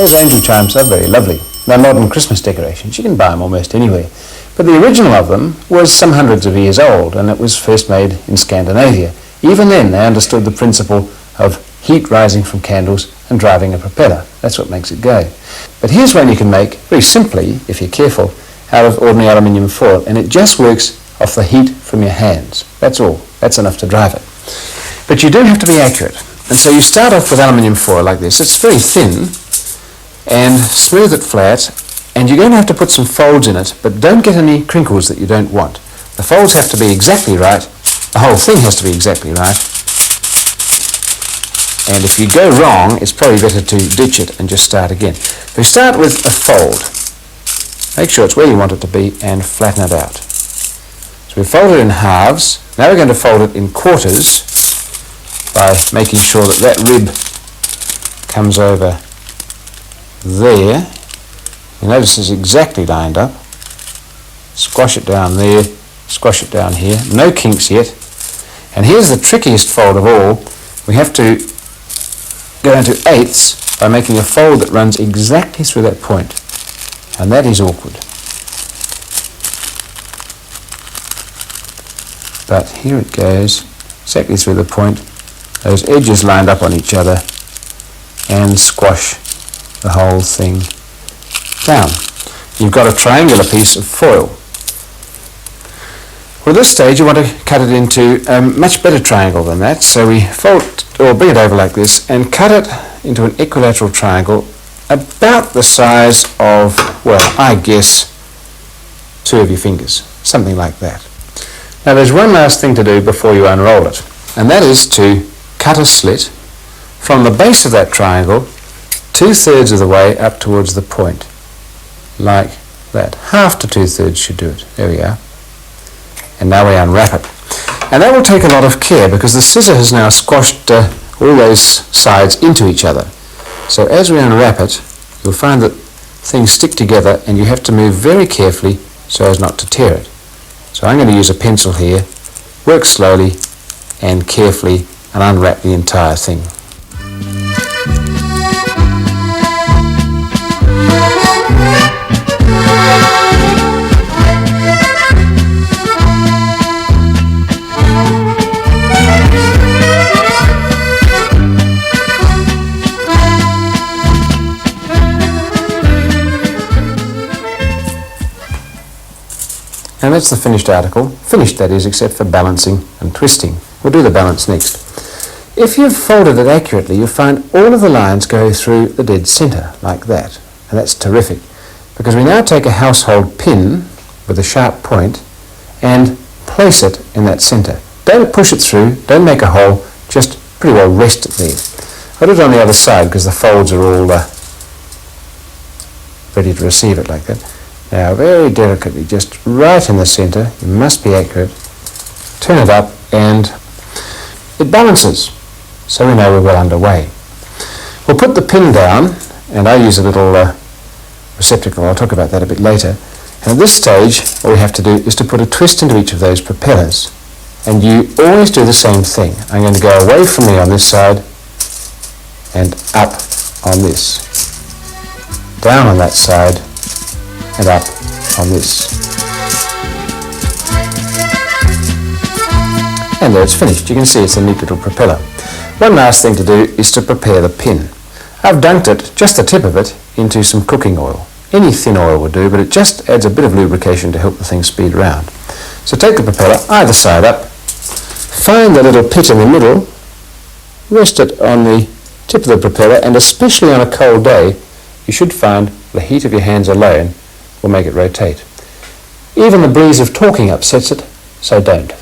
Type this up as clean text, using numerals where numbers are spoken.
Those angel chimes are very lovely. They're modern Christmas decorations. You can buy them almost anywhere. But the original of them was some hundreds of years old, and it was first made in Scandinavia. Even then, they understood the principle of heat rising from candles and driving a propeller. That's what makes it go. But here's one you can make, very simply, if you're careful, out of ordinary aluminium foil, and it just works off the heat from your hands. That's all. That's enough to drive it. But you do have to be accurate. And so you start off with aluminium foil like this. It's very thin, and smooth it flat, and you're going to have to put some folds in it, but don't get any crinkles that you don't want. The folds have to be exactly right. The whole thing has to be exactly right. And if you go wrong, it's probably better to ditch it and just start again. We start with a fold. Make sure it's where you want it to be and flatten it out. So we fold it in halves. Now we're going to fold it in quarters by making sure that that rib comes over there. You notice it's exactly lined up. Squash it down there, squash it down here. No kinks yet. And here's the trickiest fold of all. We have to go into eighths by making a fold that runs exactly through that point. And that is awkward. But here it goes, exactly through the point. Those edges lined up on each other, and squash the whole thing down. You've got a triangular piece of foil. Well, at this stage you want to cut it into a much better triangle than that, so we fold or bring it over like this and cut it into an equilateral triangle about the size of, well, I guess 2 of your fingers, something like that. Now there's one last thing to do before you unroll it, and that is to cut a slit from the base of that triangle 2/3 of the way up towards the point, like that. Half to 2/3 should do it. There we are. And now we unwrap it. And that will take a lot of care because the scissor has now squashed all those sides into each other. So as we unwrap it, you'll find that things stick together and you have to move very carefully so as not to tear it. So I'm going to use a pencil here, work slowly and carefully and unwrap the entire thing. And that's the finished article. Finished, that is, except for balancing and twisting. We'll do the balance next. If you've folded it accurately, you'll find all of the lines go through the dead centre, like that. And that's terrific, because we now take a household pin with a sharp point and place it in that centre. Don't push it through, don't make a hole, just pretty well rest it there. I'll do it on the other side because the folds are all ready to receive it like that. Now very delicately, just right in the centre, you must be accurate, turn it up and it balances, so we know we're well underway. We'll put the pin down, and I use a little receptacle, I'll talk about that a bit later. And at this stage, all we have to do is to put a twist into each of those propellers. And you always do the same thing. I'm going to go away from me on this side and up on this. Down on that side and up on this. And there it's finished. You can see it's a neat little propeller. One last thing to do is to prepare the pin. I've dunked it, just the tip of it, into some cooking oil. Any thin oil would do, but it just adds a bit of lubrication to help the thing speed around. So take the propeller either side up, find the little pit in the middle, rest it on the tip of the propeller, and especially on a cold day, you should find the heat of your hands alone will make it rotate. Even the breeze of talking upsets it, so don't.